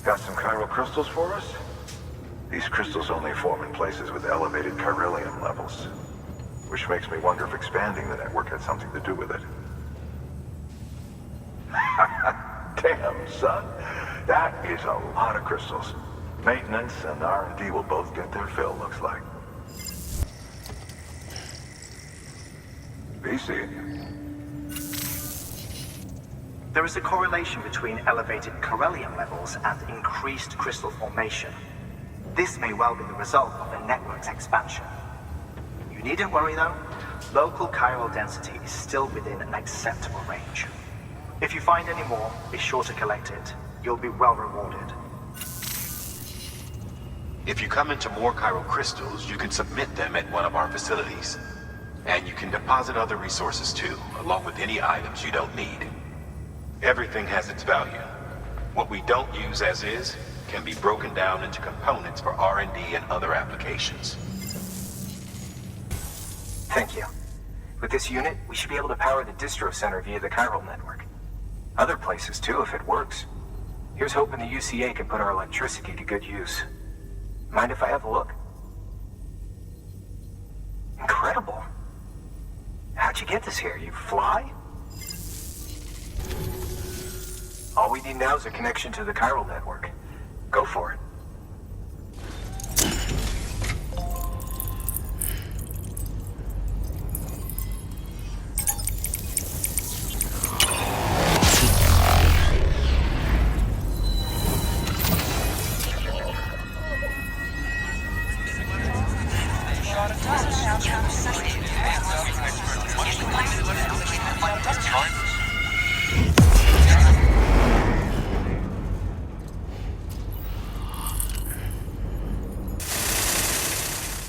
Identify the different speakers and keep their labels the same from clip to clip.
Speaker 1: Got some chiral crystals for us? These crystals only form in places with elevated chiralium levels, which makes me wonder if expanding the network had something to do with it. Damn, son. That is a lot of crystals. Maintenance and R&D will both get their fill, looks like. Be seeing you.
Speaker 2: There is a correlation between elevated chiralium levels and increased crystal formation. This may well be the result of the network's expansion. You needn't worry though. Local chiral density is still within an acceptable range. If you find any more, be sure to collect it. You'll be well rewarded.
Speaker 3: If you come into more chiral crystals, you can submit them at one of our facilities. And you can deposit other resources too, along with any items you don't need. Everything has its value. What we don't use as is can be broken down into components for R&D and other applications.
Speaker 4: Thank you. With this unit, we should be able to power the distro center via the chiral network. Other places too, if it works. Here's hoping the UCA can put our electricity to good use. Mind if I have a look? Incredible. How'd you get this here? You fly? All we need now is a connection to the chiral network. Go for it.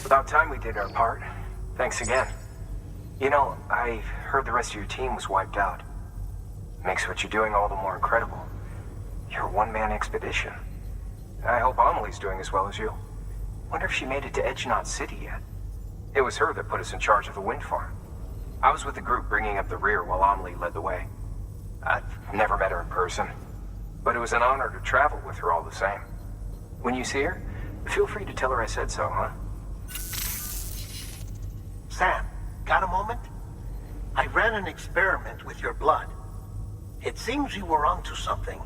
Speaker 4: About time we did our part. Thanks again. You know, I heard the rest of your team was wiped out. Makes what you're doing all the more incredible. You're a one-man expedition. I hope Amelie's doing as well as you. Wonder if she made it to Edgenot City yet. It was her that put us in charge of the wind farm. I was with the group bringing up the rear while Amelie led the way. I've never met her in person, but it was an honor to travel with her all the same. When you see her, feel free to tell her I said so, huh?
Speaker 5: Sam, got a moment? I ran an experiment with your blood. It seems you were onto something.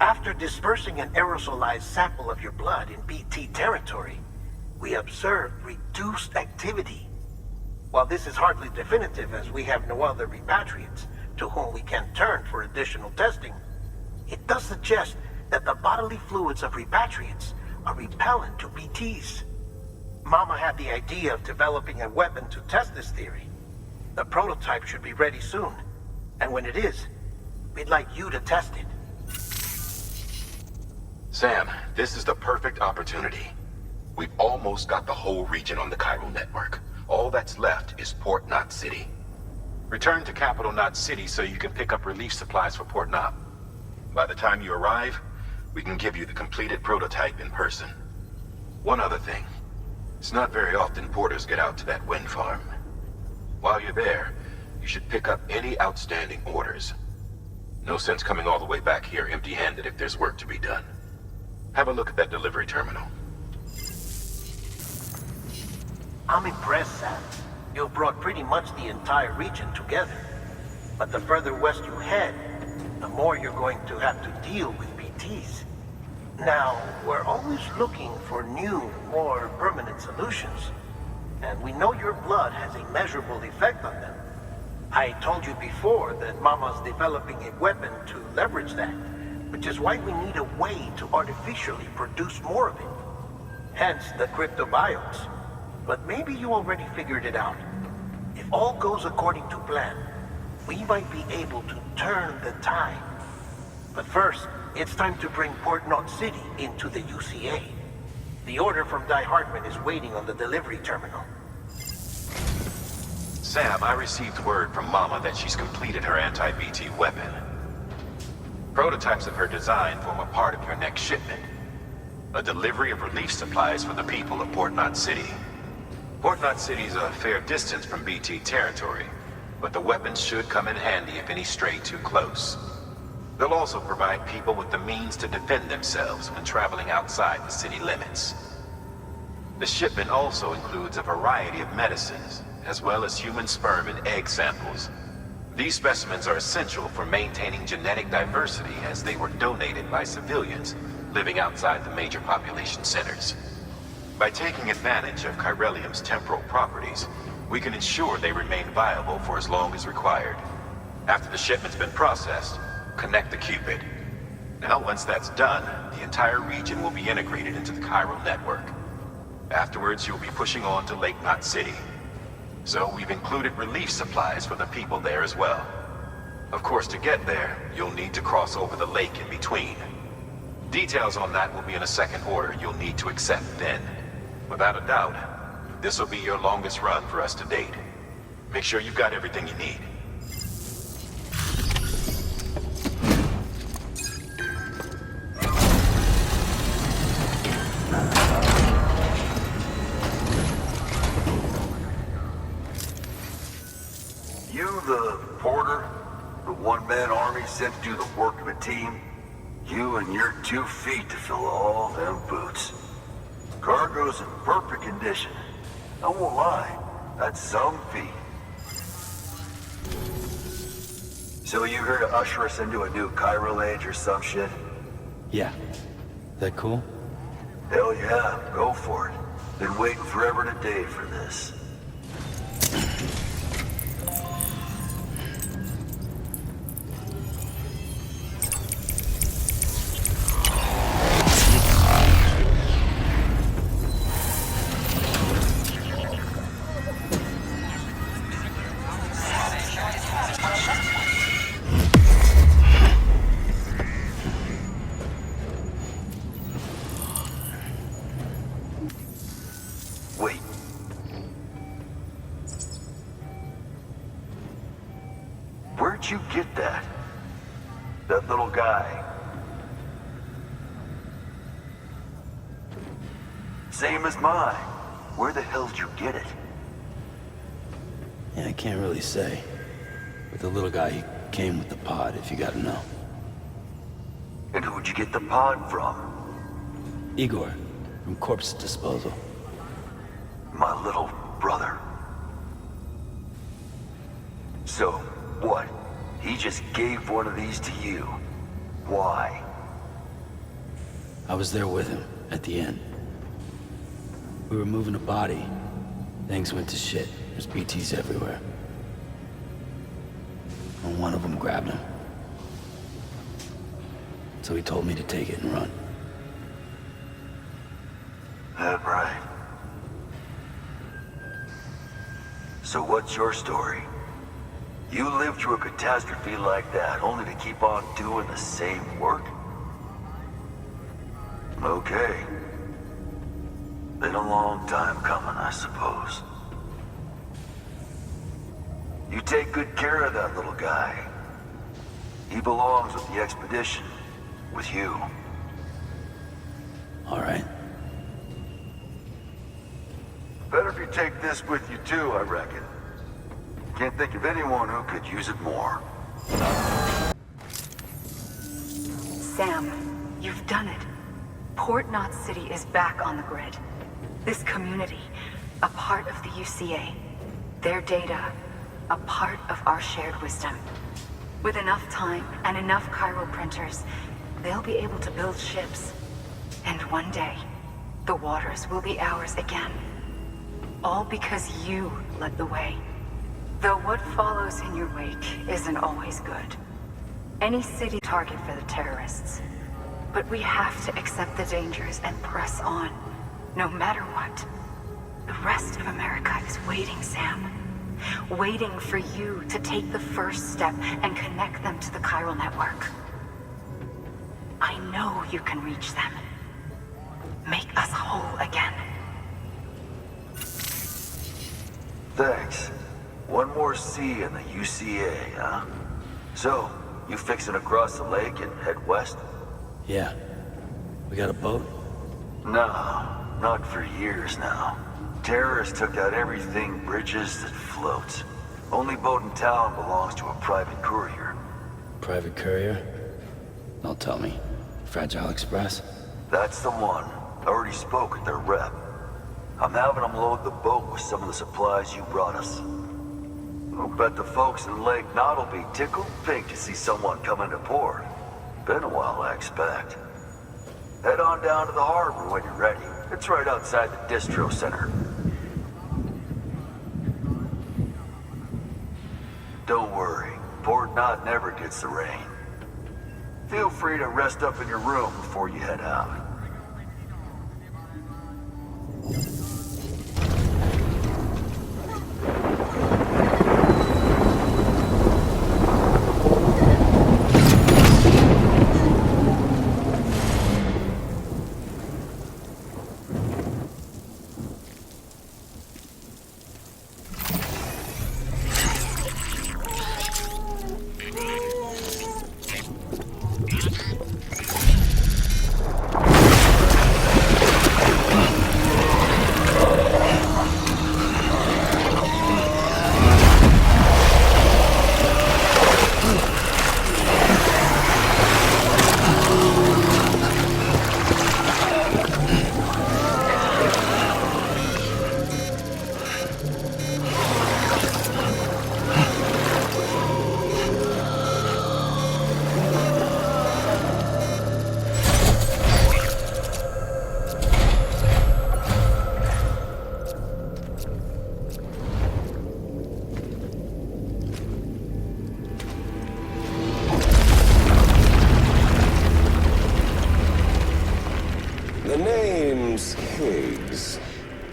Speaker 5: After dispersing an aerosolized sample of your blood in BT territory, we observed reduced activity. While this is hardly definitive as we have no other repatriates to whom we can turn for additional testing, it does suggest that the bodily fluids of repatriates are repellent to BTs. Mama had the idea of developing a weapon to test this theory. The prototype should be ready soon, and when it is, we'd like you to test it.
Speaker 3: Sam, this is the perfect opportunity. We've almost got the whole region on the chiral network. All that's left is Port Knot City. Return to Capital Knot City so you can pick up relief supplies for Port Knot. By the time you arrive, we can give you the completed prototype in person. One other thing. It's not very often porters get out to that wind farm. While you're there, you should pick up any outstanding orders. No sense coming all the way back here empty-handed if there's work to be done. Have a look at that delivery terminal.
Speaker 5: I'm impressed, Sam. You've brought pretty much the entire region together. But the further west you head, the more you're going to have to deal with BTs. Now, we're always looking for new, more permanent solutions. And we know your blood has a measurable effect on them. I told you before that Mama's developing a weapon to leverage that, which is why we need a way to artificially produce more of it. Hence the cryptobiotes. But maybe you already figured it out. If all goes according to plan, we might be able to turn the tide. But first, it's time to bring Port Knot City into the UCA. The order from Die Hartman is waiting on the delivery terminal.
Speaker 3: Sam, I received word from Mama that she's completed her anti-BT weapon. Prototypes of her design form a part of your next shipment. A delivery of relief supplies for the people of Port Knot City. Port Knot City is a fair distance from BT territory, but the weapons should come in handy if any stray too close. They'll also provide people with the means to defend themselves when traveling outside the city limits. The shipment also includes a variety of medicines, as well as human sperm and egg samples. These specimens are essential for maintaining genetic diversity as they were donated by civilians living outside the major population centers. By taking advantage of chiralium's temporal properties, we can ensure they remain viable for as long as required. After the shipment's been processed, connect the Cupid. Now, once that's done, the entire region will be integrated into the chiral network. Afterwards, you'll be pushing on to Lake Knot City. So we've included relief supplies for the people there as well. Of course, to get there, you'll need to cross over the lake in between. Details on that will be in a second order you'll need to accept then. Without a doubt, this will be your longest run for us to date. Make sure you've got everything you need.
Speaker 1: You the porter? The one-man army sent to do the work of a team? You and your 2 feet to fill all them boots. Cargo's in perfect condition. I won't lie, that's some feat. So you here to usher us into a new chiral age or some shit?
Speaker 6: Yeah. That cool?
Speaker 1: Hell yeah, go for it. Been waiting forever and a day for this. Wait. Where'd you get that? That little guy? Same as mine. Where the hell did you get it?
Speaker 6: Yeah, I can't really say. But the little guy, he came with the pod, if you gotta know.
Speaker 1: And who'd you get the pod from?
Speaker 6: Igor, from Corpse Disposal.
Speaker 1: My little brother. So, what? He just gave one of these to you. Why?
Speaker 6: I was there with him, at the end. We were moving a body. Things went to shit. There's BTs everywhere. And one of them grabbed him. So he told me to take it and run.
Speaker 1: That right. So what's your story? You lived through a catastrophe like that, only to keep on doing the same work? Okay. Been a long time coming, I suppose. You take good care of that little guy. He belongs with the expedition, with you.
Speaker 6: All right.
Speaker 1: Better if you take this with you too, I reckon. Can't think of anyone who could use it more.
Speaker 7: Sam, you've done it. Port Knot City is back on the grid. This community, a part of the UCA. Their data, a part of our shared wisdom. With enough time and enough chiral printers, they'll be able to build ships. And one day, the waters will be ours again. All because you led the way. Though what follows in your wake isn't always good. Any city target for the terrorists. But we have to accept the dangers and press on, no matter what. The rest of America is waiting, Sam. Waiting for you to take the first step and connect them to the chiral network. I know you can reach them. Make us whole again.
Speaker 1: Thanks. One more C in the UCA, huh? So, you fixing to cross the lake and head west?
Speaker 6: Yeah. We got a boat?
Speaker 1: No, not for years now. Terrorists took out everything bridges that floats. Only boat in town belongs to a private courier.
Speaker 6: Private courier? Don't tell me. Fragile Express?
Speaker 1: That's the one. I already spoke with their rep. I'm having them load the boat with some of the supplies you brought us. I'll bet the folks in Lake Knot will be tickled pink to see someone come into port. Been a while, I expect. Head on down to the harbor when you're ready. It's right outside the distro center. Don't worry, Port Knot never gets the rain. Feel free to rest up in your room before you head out.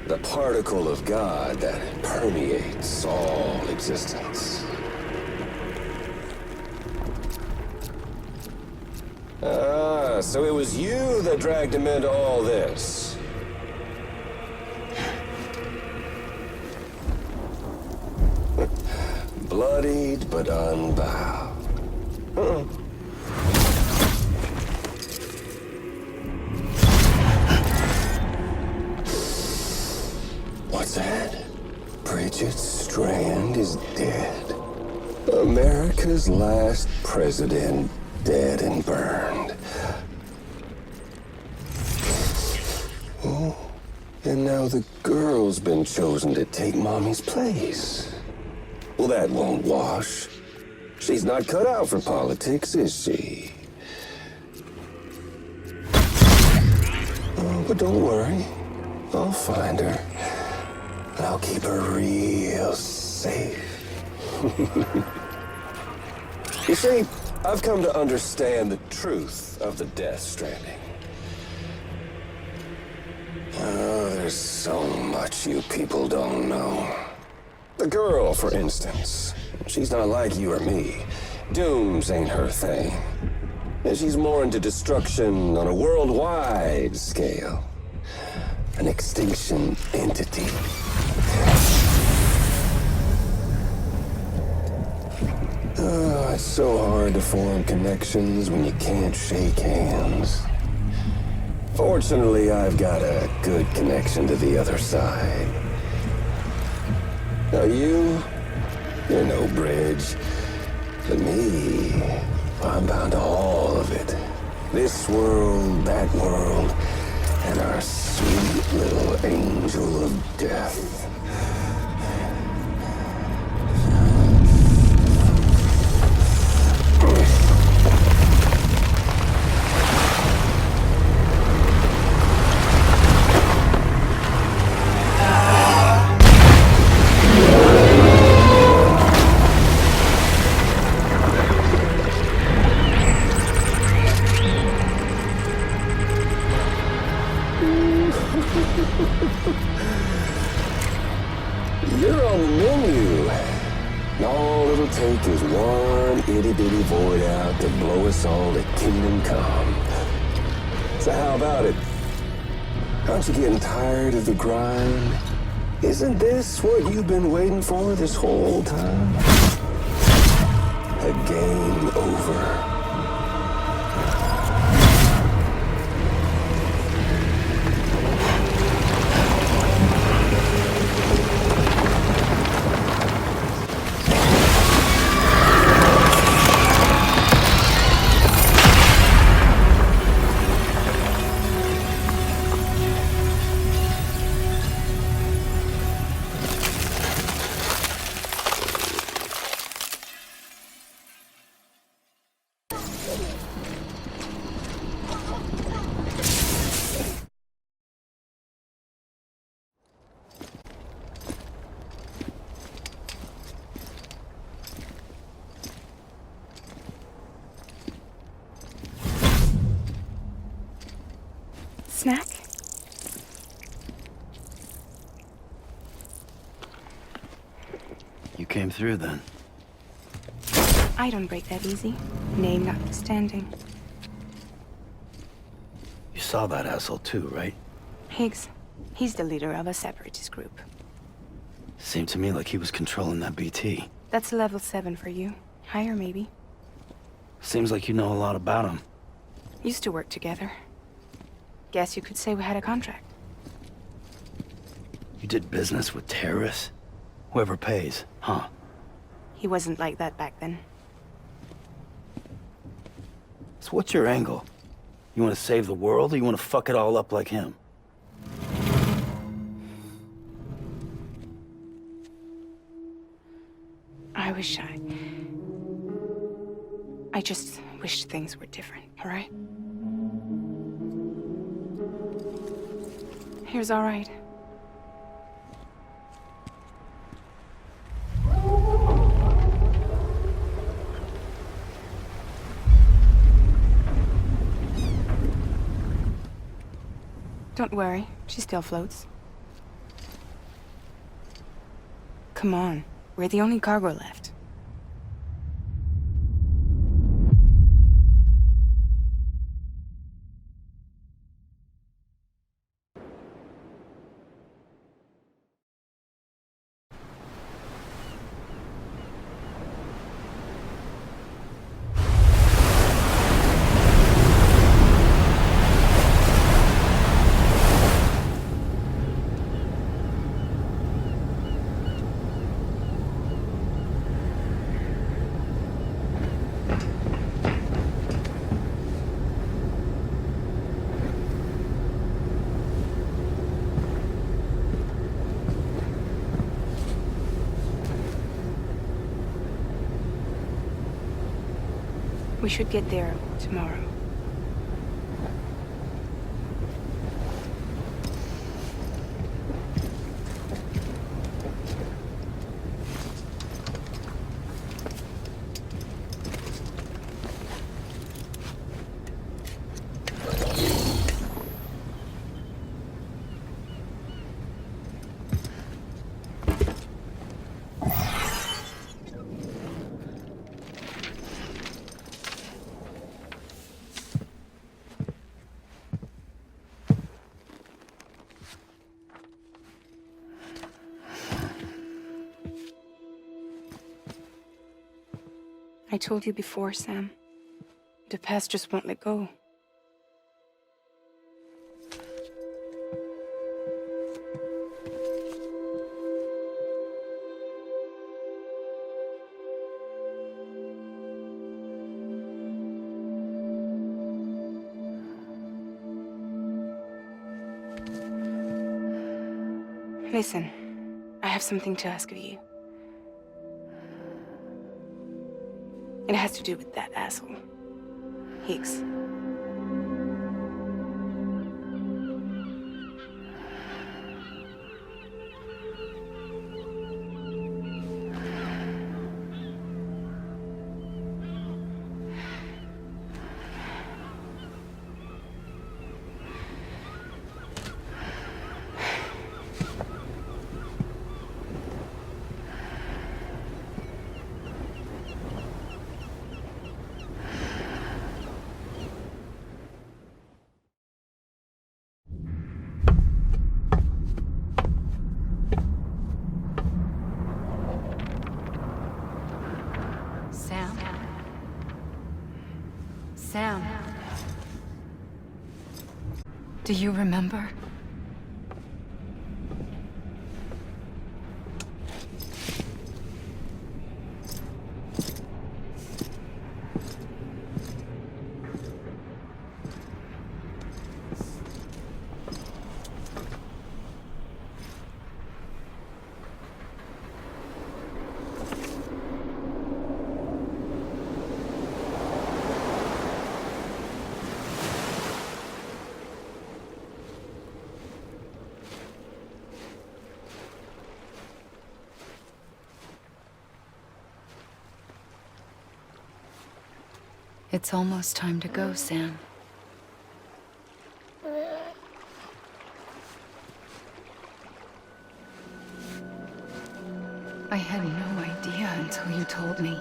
Speaker 8: The particle of God that permeates all existence. Ah, so it was you that dragged him into all this. Bloodied but unbowed. What's that? Bridget Strand is dead. America's last president dead and burned. Oh, and now the girl's been chosen to take Mommy's place. Well, that won't wash. She's not cut out for politics, is she? Oh, but don't worry. I'll find her. I'll keep her real safe. You see, I've come to understand the truth of the Death Stranding. Oh, there's so much you people don't know. The girl, for instance, she's not like you or me. Dooms ain't her thing. And she's more into destruction on a worldwide scale. An extinction entity. Oh, it's so hard to form connections when you can't shake hands. Fortunately, I've got a good connection to the other side. Now you're no bridge. But me, I'm bound to all of it. This world, that world, and our sweet little angel of death. You're on the menu. All it'll take is one itty-bitty void out to blow us all to kingdom come. So how about it? Aren't you getting tired of the grind? Isn't this what you've been waiting for this whole time? A game over.
Speaker 9: Snack?
Speaker 6: You came through then.
Speaker 9: I don't break that easy. Name notwithstanding.
Speaker 6: You saw that asshole too, right?
Speaker 9: Higgs. He's the leader of a separatist group.
Speaker 6: Seemed to me like he was controlling that BT.
Speaker 9: That's level 7 for you. Higher, maybe.
Speaker 6: Seems like you know a lot about him.
Speaker 9: Used to work together. Guess you could say we had a contract.
Speaker 6: You did business with terrorists? Whoever pays, huh?
Speaker 9: He wasn't like that back then.
Speaker 6: So what's your angle? You want to save the world, or you want to fuck it all up like him?
Speaker 9: I just wished things were different, all right? Here's all right. Don't worry, she still floats. Come on, we're the only cargo left. We should get there tomorrow. I told you before, Sam. The past just won't let go. Listen, I have something to ask of you. It has to do with that asshole, Higgs.
Speaker 7: Sam. Do you remember? It's almost time to go, Sam. had no idea until you told me.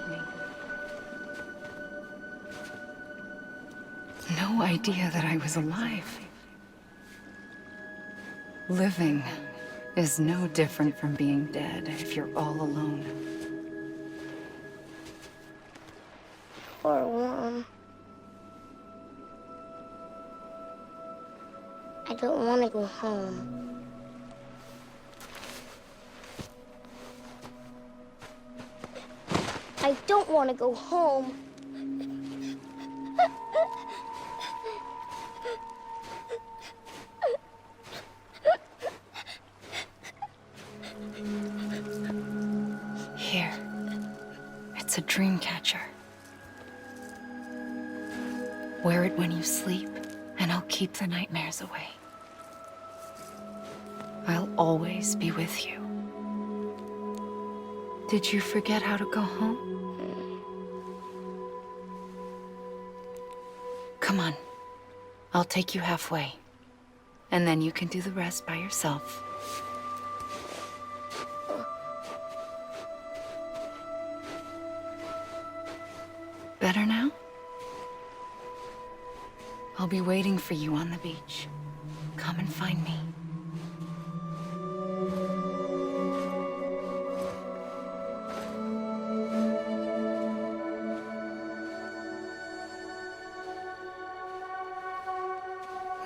Speaker 7: No idea that I was alive. Living is no different from being dead if you're all alone.
Speaker 10: Or warm. I don't want to go home. I don't want to go home.
Speaker 7: Here. It's a dream catcher. Wear it when you sleep, and I'll keep the nightmares away. I'll always be with you. Did you forget how to go home? Come on. I'll take you halfway. And then you can do the rest by yourself. Better now? I'll be waiting for you on the beach. Come and find me.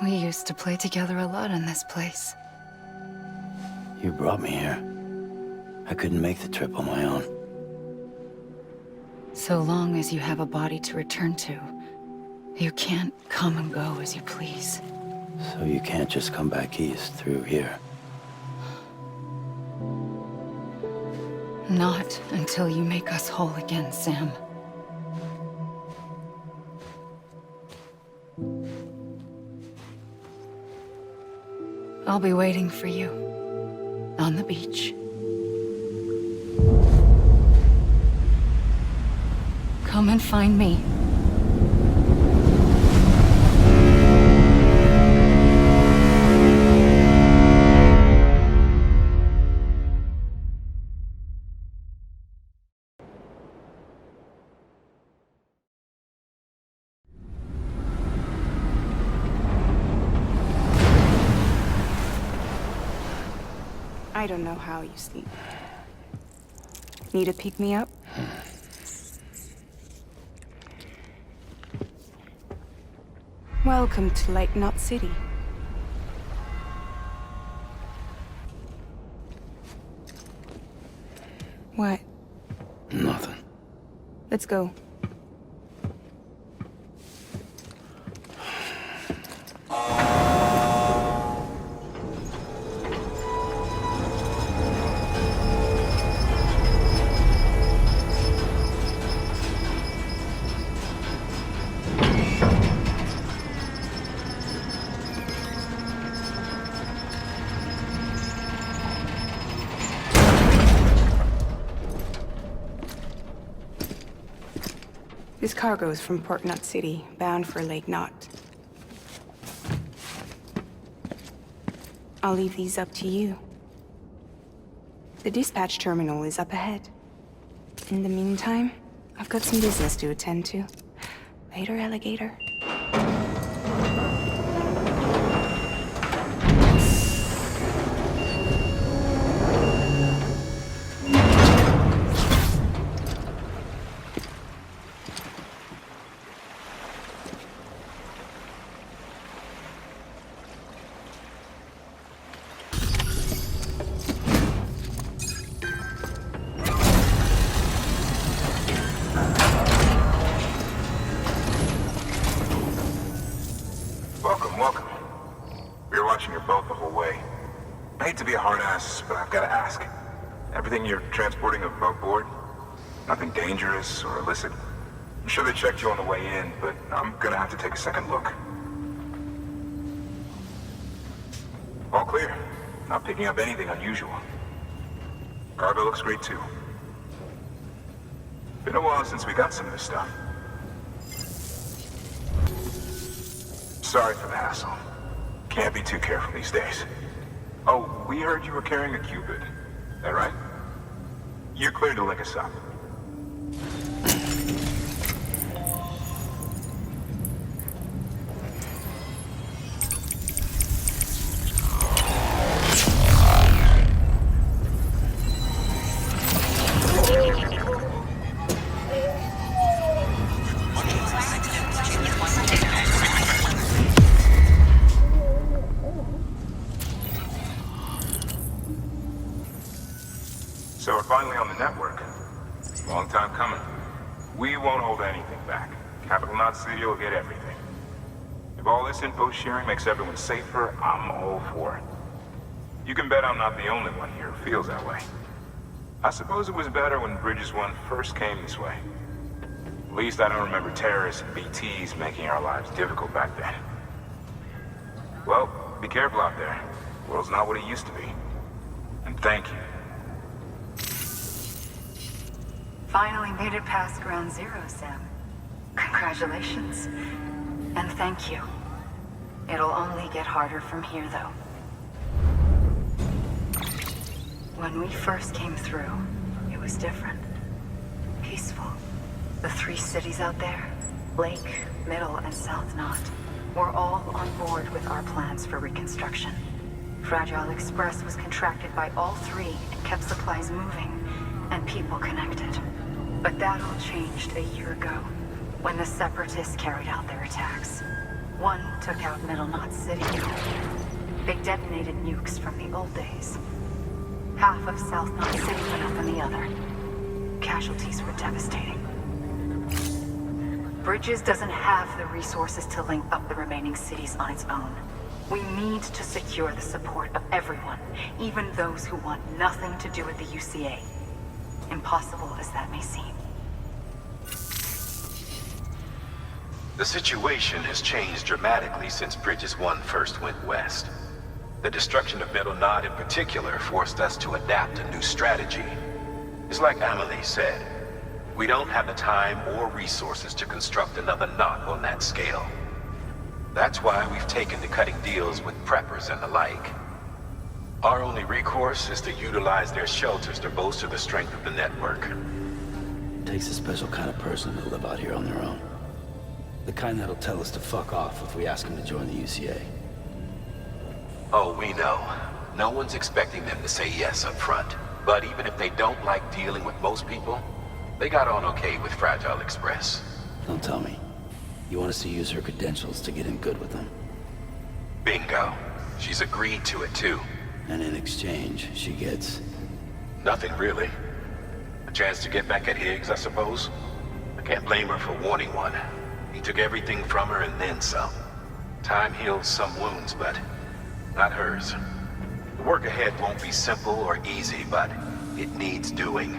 Speaker 7: We used to play together a lot in this place.
Speaker 6: You brought me here. I couldn't make the trip on my own.
Speaker 7: So long as you have a body to return to, you can't come and go as you please.
Speaker 6: So you can't just come back east through here.
Speaker 7: Not until you make us whole again, Sam. I'll be waiting for you on the beach. Come and find me.
Speaker 9: I don't know how you sleep. Need to pick me up? Welcome to Lake Knot City. What?
Speaker 6: Nothing.
Speaker 9: Let's go. This cargo is from Port Knot City, bound for Lake Knot. I'll leave these up to you. The dispatch terminal is up ahead. In the meantime, I've got some business to attend to. Later, alligator.
Speaker 3: Welcome. We were watching your boat the whole way. I hate to be a hard ass, but I've got to ask. Everything you're transporting aboard? Nothing dangerous or illicit? I'm sure they checked you on the way in, but I'm gonna have to take a second look. All clear. Not picking up anything unusual. Cargo looks great too. Been a while since we got some of this stuff. Sorry for the hassle. Can't be too careful these days. Oh, we heard you were carrying a Cupid. That right? You're clear to link us up. So we're finally on the network. Long time coming. We won't hold anything back. Capital Knot City will get everything. If all this info sharing makes everyone safer, I'm all for it. You can bet I'm not the only one here who feels that way. I suppose it was better when Bridges 1 first came this way. At least I don't remember terrorists and BTs making our lives difficult back then. Well, be careful out there. The world's not what it used to be. And thank you.
Speaker 7: Finally made it past ground zero, Sam. Congratulations. And thank you. It'll only get harder from here, though. When we first came through, it was different. Peaceful. The 3 cities out there, Lake, Middle, and South Knot, were all on board with our plans for reconstruction. Fragile Express was contracted by all 3 and kept supplies moving and people connected. But that all changed a year ago, when the Separatists carried out their attacks. One took out Middle Knot City. They detonated nukes from the old days. Half of South Knot City went up in the other. Casualties were devastating. Bridges doesn't have the resources to link up the remaining cities on its own. We need to secure the support of everyone, even those who want nothing to do with the UCA. Impossible as that may seem.
Speaker 3: The situation has changed dramatically since Bridges 1 first went west. The destruction of Middle Knot in particular forced us to adapt a new strategy. It's like Amelie said, we don't have the time or resources to construct another knot on that scale. That's why we've taken to cutting deals with preppers and the like. Our only recourse is to utilize their shelters to bolster the strength of the network.
Speaker 6: It takes a special kind of person to live out here on their own. The kind that'll tell us to fuck off if we ask them to join the UCA.
Speaker 3: Oh, we know. No one's expecting them to say yes up front. But even if they don't like dealing with most people, they got on okay with Fragile Express.
Speaker 6: Don't tell me. You want us to use her credentials to get in good with them?
Speaker 3: Bingo. She's agreed to it too.
Speaker 6: And in exchange, she gets...
Speaker 3: Nothing really. A chance to get back at Higgs, I suppose. I can't blame her for wanting one. He took everything from her and then some. Time heals some wounds, but not hers. The work ahead won't be simple or easy, but it needs doing.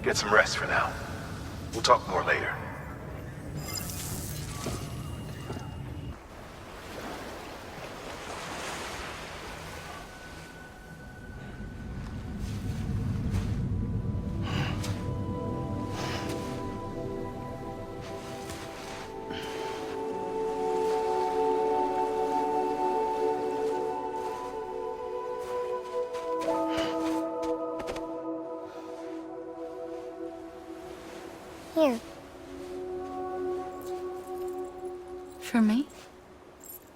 Speaker 3: Get some rest for now. We'll talk more later.
Speaker 10: Here.
Speaker 7: For me?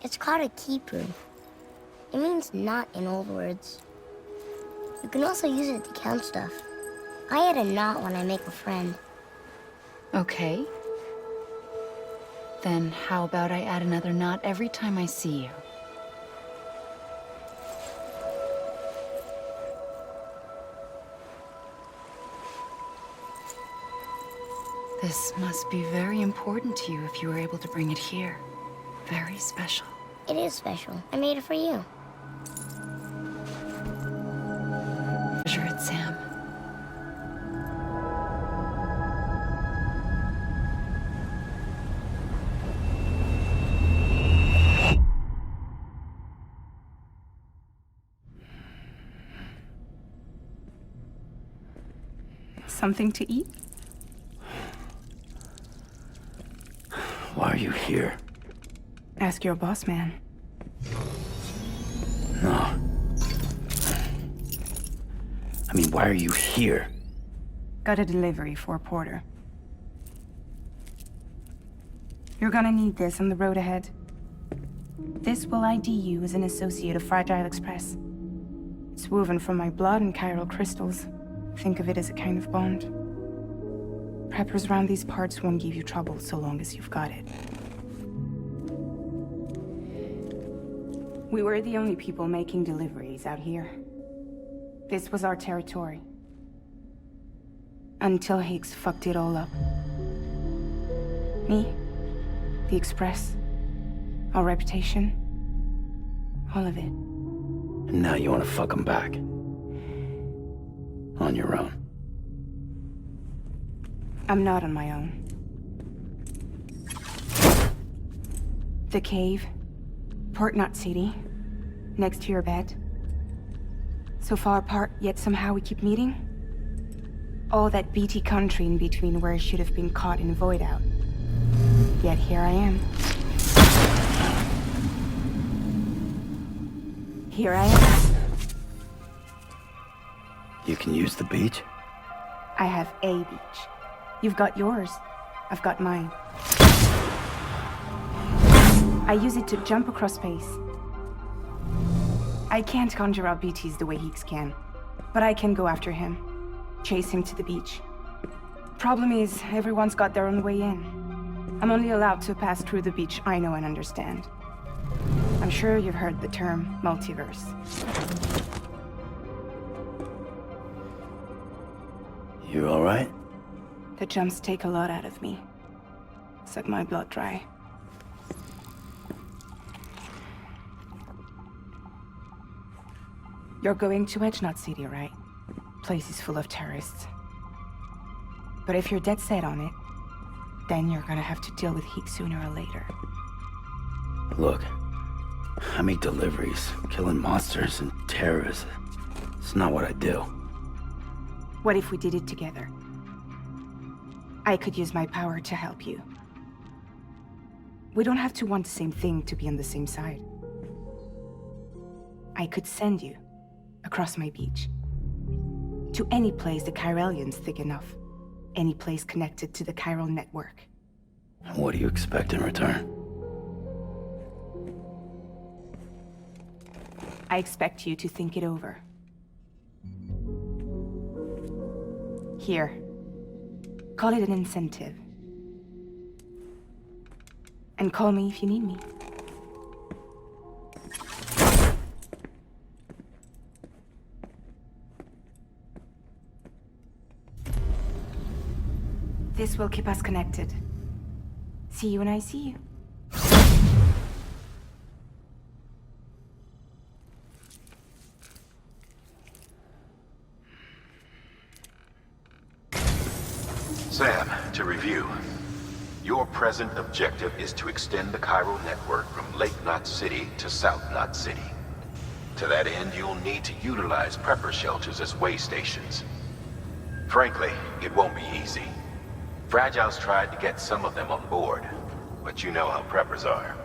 Speaker 10: It's called a keeper. It means knot in old words. You can also use it to count stuff. I add a knot when I make a friend.
Speaker 7: Okay. Then how about I add another knot every time I see you? This must be very important to you if you were able to bring it here. Very special.
Speaker 10: It is special. I made it for you.
Speaker 7: Treasure it, Sam.
Speaker 9: Something to eat?
Speaker 6: Why are you here?
Speaker 9: Ask your boss man.
Speaker 6: No. I mean, why are you here?
Speaker 9: Got a delivery for Porter. You're gonna need this on the road ahead. This will ID you as an associate of Fragile Express. It's woven from my blood and chiral crystals. Think of it as a kind of bond. Preppers around these parts won't give you trouble so long as you've got it. We were the only people making deliveries out here. This was our territory. Until Higgs fucked it all up. Me, the Express, our reputation, all of it.
Speaker 6: And now you want to fuck them back. On your own.
Speaker 9: I'm not on my own. The cave, Port Knot City, next to your bed. So far apart, yet somehow we keep meeting. All that BT country in between where I should have been caught in Void Out. Yet here I am. Here I am.
Speaker 6: You can use the beach?
Speaker 9: I have a beach. You've got yours. I've got mine. I use it to jump across space. I can't conjure out BTs the way Higgs can, but I can go after him. Chase him to the beach. Problem is, everyone's got their own way in. I'm only allowed to pass through the beach I know and understand. I'm sure you've heard the term multiverse.
Speaker 6: You all right?
Speaker 9: The jumps take a lot out of me. Suck my blood dry. You're going to Edge Knot City, right? Place is full of terrorists. But if you're dead set on it, then you're gonna have to deal with Higgs sooner or later.
Speaker 6: Look, I make deliveries, killing monsters and terrorists. It's not what I do.
Speaker 9: What if we did it together? I could use my power to help you. We don't have to want the same thing to be on the same side. I could send you across my beach. To any place the Chiralian's thick enough. Any place connected to the chiral network.
Speaker 6: What do you expect in return?
Speaker 9: I expect you to think it over. Here. Call it an incentive. And call me if you need me. This will keep us connected. See you when I see you.
Speaker 3: Sam, to review. Your present objective is to extend the chiral network from Lake Knot City to South Knot City. To that end, you'll need to utilize prepper shelters as way stations. Frankly, it won't be easy. Fragile's tried to get some of them on board, but you know how preppers are.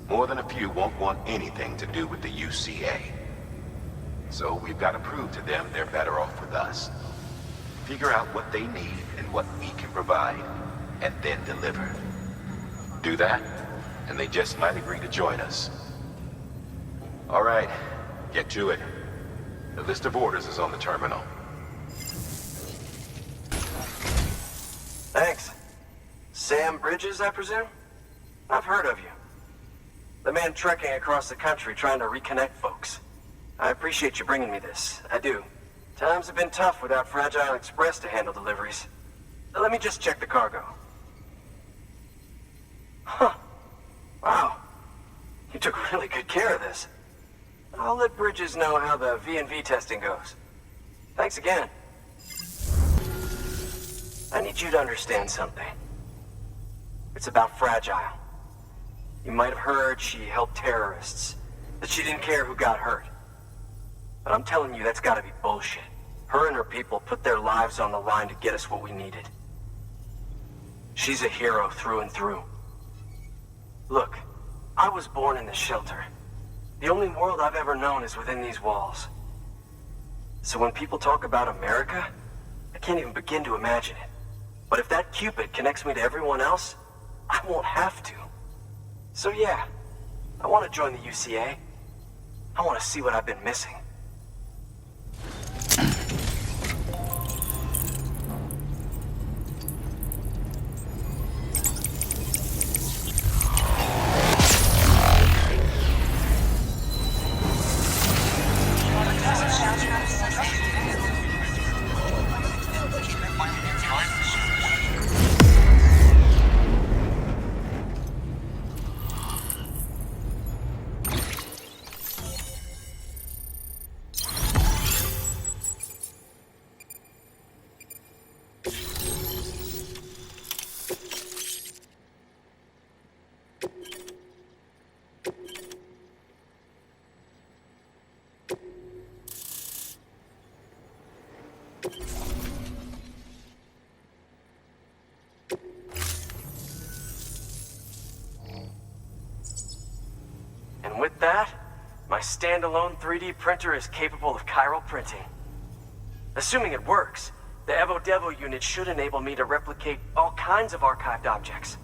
Speaker 3: More than a few won't want anything to do with the UCA. So we've got to prove to them they're better off with us. Figure out what they need and what we can provide, and then deliver. Do that, and they just might agree to join us. All right, get to it. The list of orders is on the terminal.
Speaker 4: Thanks. Sam Bridges, I presume? I've heard of you. The man trekking across the country trying to reconnect folks. I appreciate you bringing me this. I do. Times have been tough without Fragile Express to handle deliveries. Let me just check the cargo. Huh. Wow. You took really good care of this. I'll let Bridges know how the V&V testing goes. Thanks again. I need you to understand something. It's about Fragile. You might have heard she helped terrorists, that she didn't care who got hurt. But I'm telling you, that's gotta be bullshit. Her and her people put their lives on the line to get us what we needed. She's a hero through and through. Look, I was born in this shelter. The only world I've ever known is within these walls. So when people talk about America, I can't even begin to imagine it. But if that Cupid connects me to everyone else, I won't have to. So yeah, I want to join the UCA. I want to see what I've been missing. And with that, my standalone 3D printer is capable of chiral printing. Assuming it works, the Evo Devo unit should enable me to replicate all kinds of archived objects.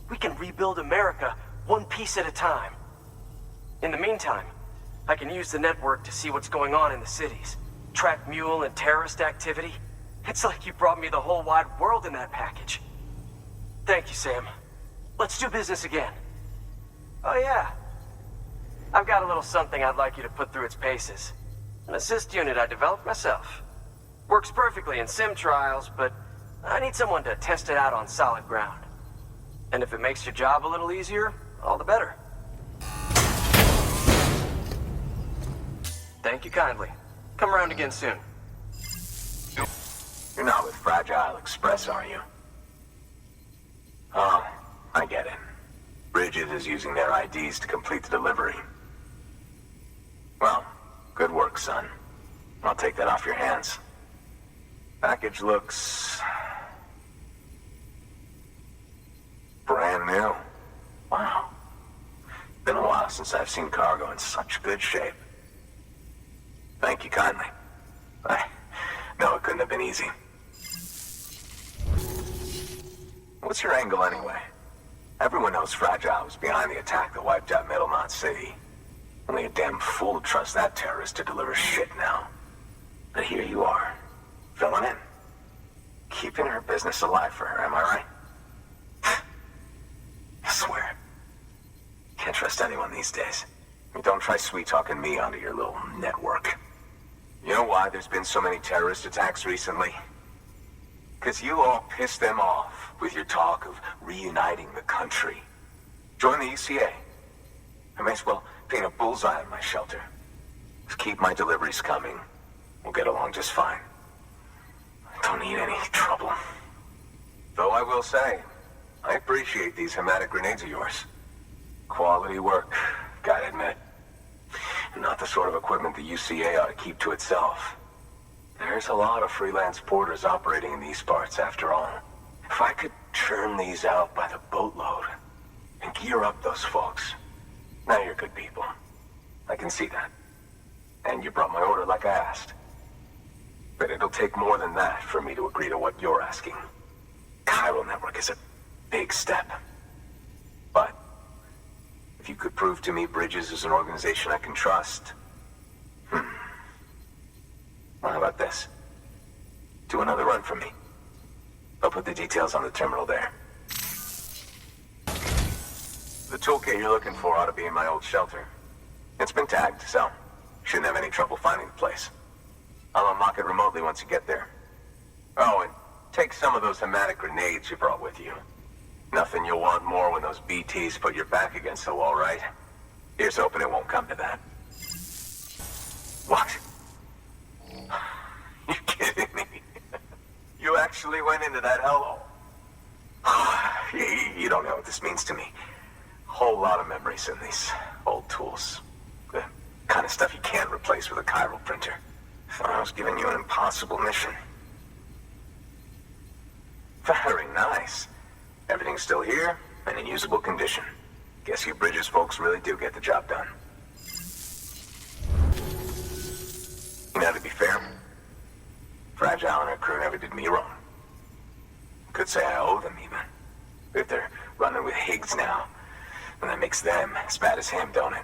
Speaker 4: We can rebuild America one piece at a time. In the meantime, I can use the network to see what's going on in the cities, track mule and terrorist activity. It's like you brought me the whole wide world in that package. Thank you, Sam. Let's do business again. Oh yeah. I've got a little something I'd like you to put through its paces. An assist unit I developed myself. Works perfectly in sim trials, but I need someone to test it out on solid ground. And if it makes your job a little easier, all the better. Thank you kindly. Come around again soon.
Speaker 8: You're not with Fragile Express, are you? Oh, I get it. Bridges is using their IDs to complete the delivery. Well, good work, son. I'll take that off your hands. Package looks... brand new. Wow. Been a while since I've seen cargo in such good shape. Thank you kindly. I know it couldn't have been easy. What's your angle anyway? Everyone knows Fragile was behind the attack that wiped out Middle Knot City. Only a damn fool trusts that terrorist to deliver shit now. But here you are, filling in. Keeping her business alive for her, am I right? I swear. Can't trust anyone these days. And don't try sweet-talking me onto your little network. You know why there's been so many terrorist attacks recently? Because you all pissed them off with your talk of reuniting the country. Join the UCA. I may as well paint a bullseye on my shelter. Just keep my deliveries coming. We'll get along just fine. I don't need any trouble. Though I will say, I appreciate these hematic grenades of yours. Quality work, gotta admit. Not the sort of equipment the UCA ought to keep to itself. There's a lot of freelance porters operating in these parts, after all. If I could churn these out by the boatload and gear up those folks. Now you're good people. I can see that. And you brought my order like I asked. But it'll take more than that for me to agree to what you're asking. Chiral Network is a big step. But if you could prove to me Bridges is an organization I can trust... Well, how about this? Do another run for me. I'll put the details on the terminal there. The toolkit you're looking for ought to be in my old shelter. It's been tagged, so shouldn't have any trouble finding the place. I'll unlock it remotely once you get there. Oh, and take some of those hematic grenades you brought with you. Nothing you'll want more when those BTs put your back against the wall, right? Here's hoping it won't come to that. What? You kidding me? You actually went into that hellhole? You don't know what this means to me. Whole lot of memories in these old tools. The kind of stuff you can't replace with a chiral printer. Thought I was giving you an impossible mission. Very nice. Everything's still here and in usable condition. Guess you Bridges folks really do get the job done. You know, to be fair, Fragile and her crew never did me wrong. Could say I owe them, even. If they're running with Higgs now, then that makes them as bad as him, don't it?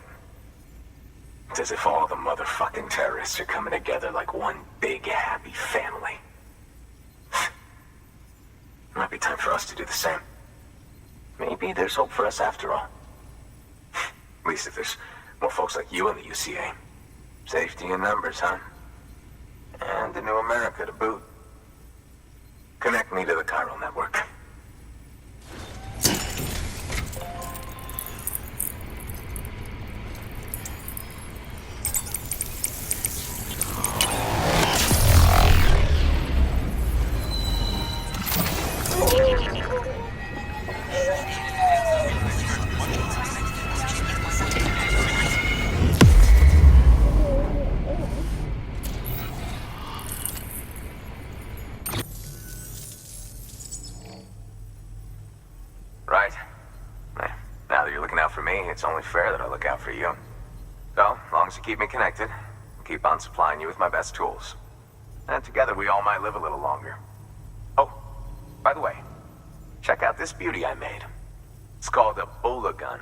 Speaker 8: It's as if all the motherfucking terrorists are coming together like one big, happy family. Might be time for us to do the same. Maybe there's hope for us after all. At least if there's more folks like you in the UCA. Safety in numbers, huh? And a new America to boot. Connect me to the chiral network. Right. Now that you're looking out for me, it's only fair that I look out for you. So, as long as you keep me connected, I'll keep on supplying you with my best tools. And together we all might live a little longer. Oh, by the way, check out this beauty I made. It's called a Bola gun.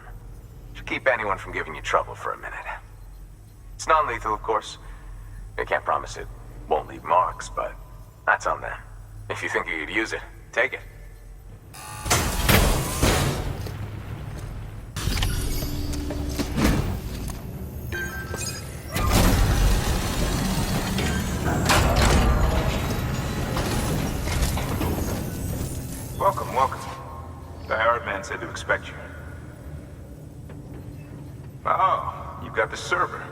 Speaker 8: Should keep anyone from giving you trouble for a minute. It's non-lethal, of course. I can't promise it won't leave marks, but that's on them. If you think you could use it, take it.
Speaker 3: Welcome, welcome. The Howard man said to expect you. Oh, you've got the server.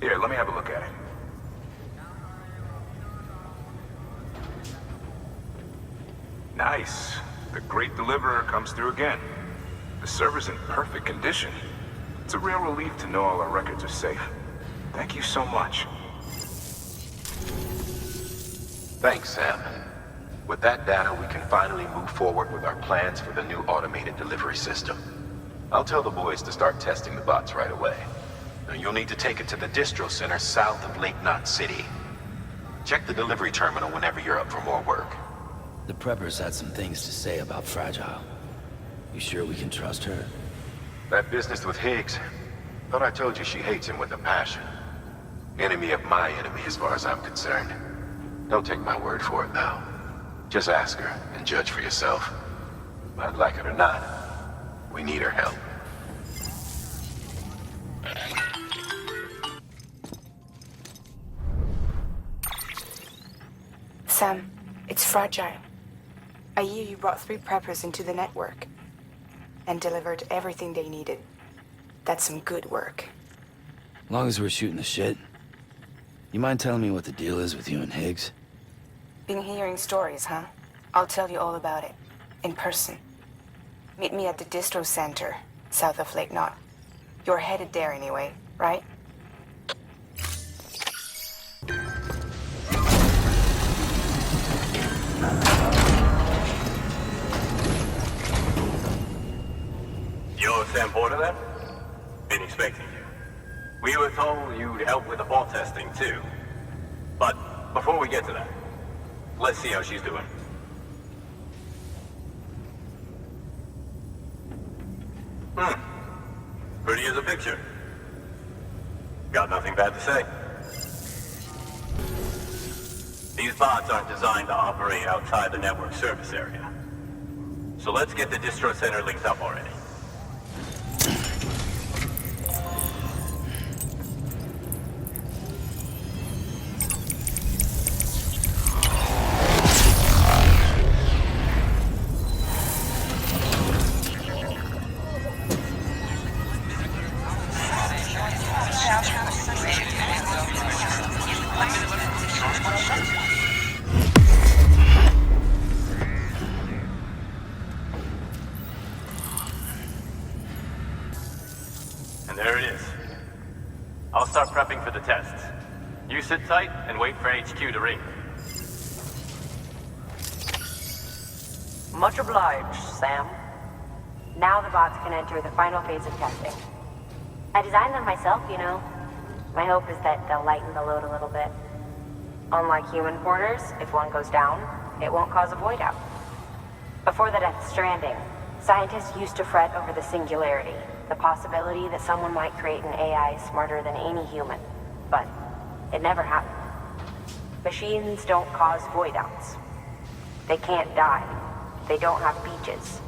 Speaker 3: Here, let me have a look at it. Nice. The great deliverer comes through again. The server's in perfect condition. It's a real relief to know all our records are safe. Thank you so much. Thanks, Sam. With that data, we can finally move forward with our plans for the new automated delivery system. I'll tell the boys to start testing the bots right away. Now, you'll need to take it to the distro center south of Lake Knot City. Check the delivery terminal whenever you're up for more work.
Speaker 6: The preppers had some things to say about Fragile. You sure we can trust her?
Speaker 3: That business with Higgs, thought I told you she hates him with a passion. Enemy of my enemy as far as I'm concerned. Don't take my word for it, though. Just ask her and judge for yourself. I'd like it or not, we need her help.
Speaker 9: Sam, it's Fragile. I hear you brought 3 preppers into the network and delivered everything they needed. That's some good work.
Speaker 6: As long as we're shooting the shit. You mind telling me what the deal is with you and Higgs?
Speaker 9: Been hearing stories, huh? I'll tell you all about it. In person. Meet me at the distro center, south of Lake Knot. You're headed there anyway, right?
Speaker 1: You're Sam Porter then? Been expecting you. We were told you'd help with the bot testing too. But before we get to that, let's see how she's doing. Pretty as a picture. Got nothing bad to say. These bots aren't designed to operate outside the network service area. So let's get the distro center linked up already. And there it is. I'll start prepping for the tests. You sit tight and wait for HQ to ring.
Speaker 11: Much obliged, Sam. Now the bots can enter the final phase of testing. I designed them myself, you know. My hope is that they'll lighten the load a little bit. Unlike human porters, if one goes down, it won't cause a void out. Before the Death Stranding, scientists used to fret over the singularity, the possibility that someone might create an AI smarter than any human. But it never happened. Machines don't cause void outs. They can't die. They don't have beaches.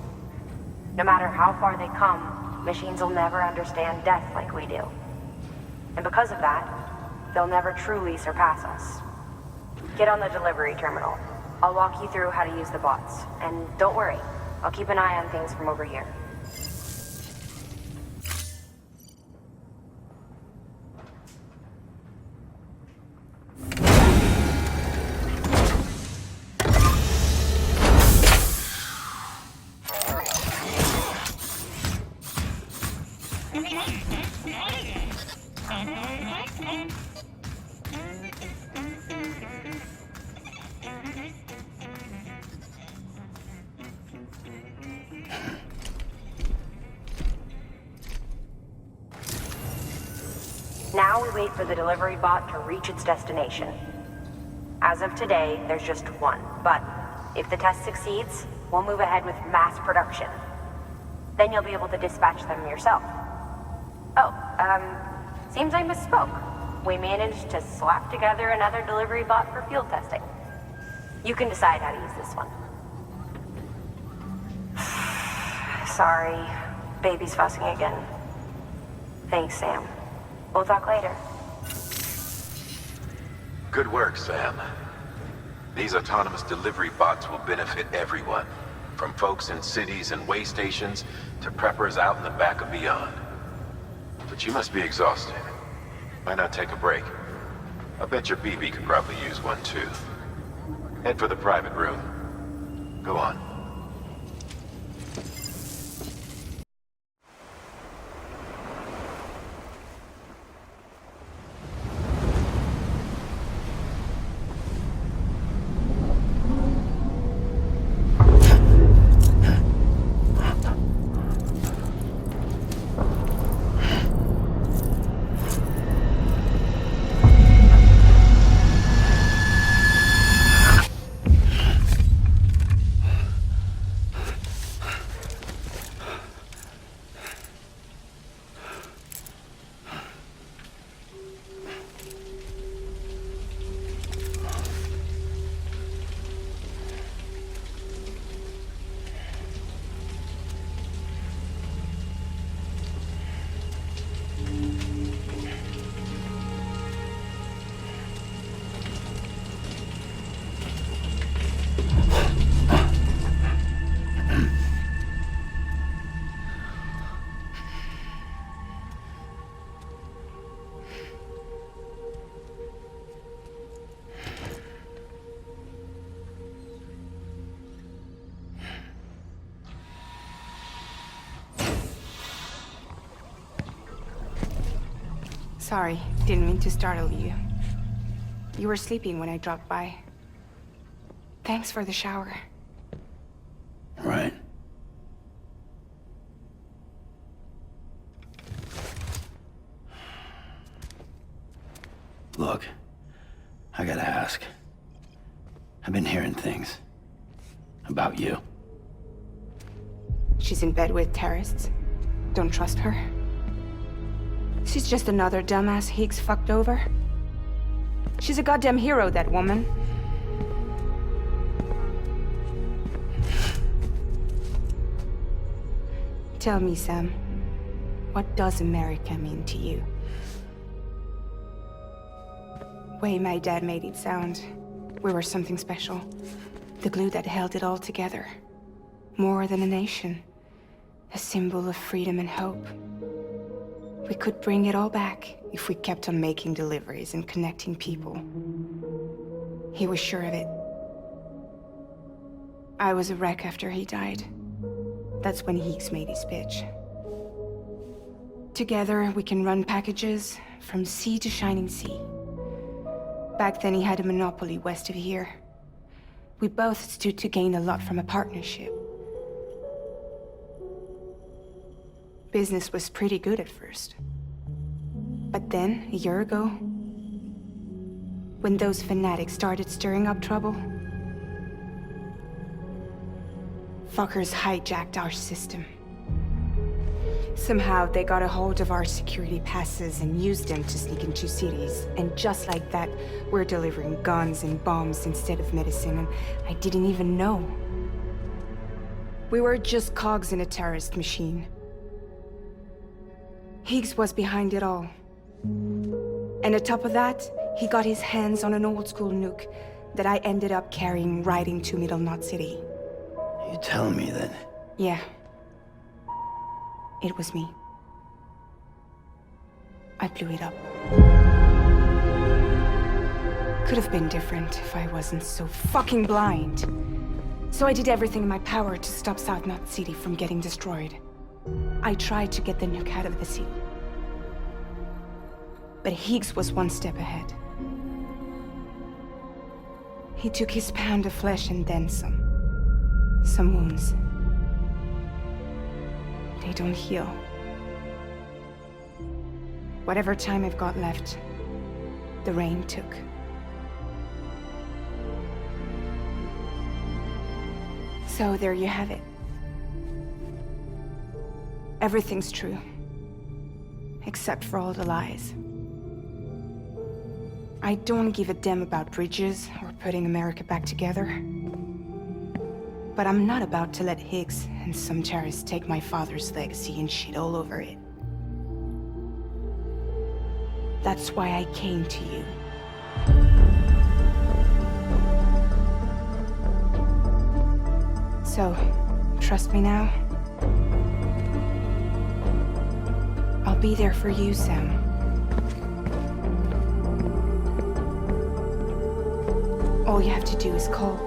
Speaker 11: No matter how far they come, machines will never understand death like we do. And because of that, they'll never truly surpass us. Get on the delivery terminal. I'll walk you through how to use the bots. And don't worry, I'll keep an eye on things from over here. Now we wait for the delivery bot to reach its destination. As of today, there's just one, but if the test succeeds, we'll move ahead with mass production. Then you'll be able to dispatch them yourself. Oh, seems I misspoke. We managed to slap together another delivery bot for field testing. You can decide how to use this one. Sorry, baby's fussing again. Thanks, Sam. We'll talk later.
Speaker 3: Good work, Sam. These autonomous delivery bots will benefit everyone, from folks in cities and way stations to preppers out in the back and beyond. But you must be exhausted. Why not take a break? I bet your BB could probably use one too. Head for the private room. Go on.
Speaker 9: Sorry, didn't mean to startle you. You were sleeping when I dropped by. Thanks for the shower.
Speaker 6: Right. Look, I gotta ask. I've been hearing things about you.
Speaker 9: She's in bed with terrorists. Don't trust her. She's just another dumbass Higgs fucked over. She's a goddamn hero, that woman. Tell me, Sam, what does America mean to you? Way my dad made it sound, we were something special. The glue that held it all together. More than a nation. A symbol of freedom and hope. We could bring it all back if we kept on making deliveries and connecting people. He was sure of it. I was a wreck after he died. That's when Higgs made his pitch. Together, we can run packages from sea to shining sea. Back then, he had a monopoly west of here. We both stood to gain a lot from a partnership. Business was pretty good at first. But then, a year ago, when those fanatics started stirring up trouble, fuckers hijacked our system. Somehow they got a hold of our security passes and used them to sneak into cities. And just like that, we're delivering guns and bombs instead of medicine, and I didn't even know. We were just cogs in a terrorist machine. Higgs was behind it all. And on top of that, he got his hands on an old-school nuke that I ended up carrying right into Middle Knot City.
Speaker 6: You telling me that?
Speaker 9: Yeah. It was me. I blew it up. Could have been different if I wasn't so fucking blind. So I did everything in my power to stop South Knot City from getting destroyed. I tried to get the nuke out of the city. But Higgs was one step ahead. He took his pound of flesh and then some. Some wounds. They don't heal. Whatever time I've got left, the rain took. So there you have it. Everything's true. Except for all the lies. I don't give a damn about bridges or putting America back together. But I'm not about to let Higgs and some terrorists take my father's legacy and shit all over it. That's why I came to you. So, trust me now? I'll be there for you, Sam. All you have to do is call.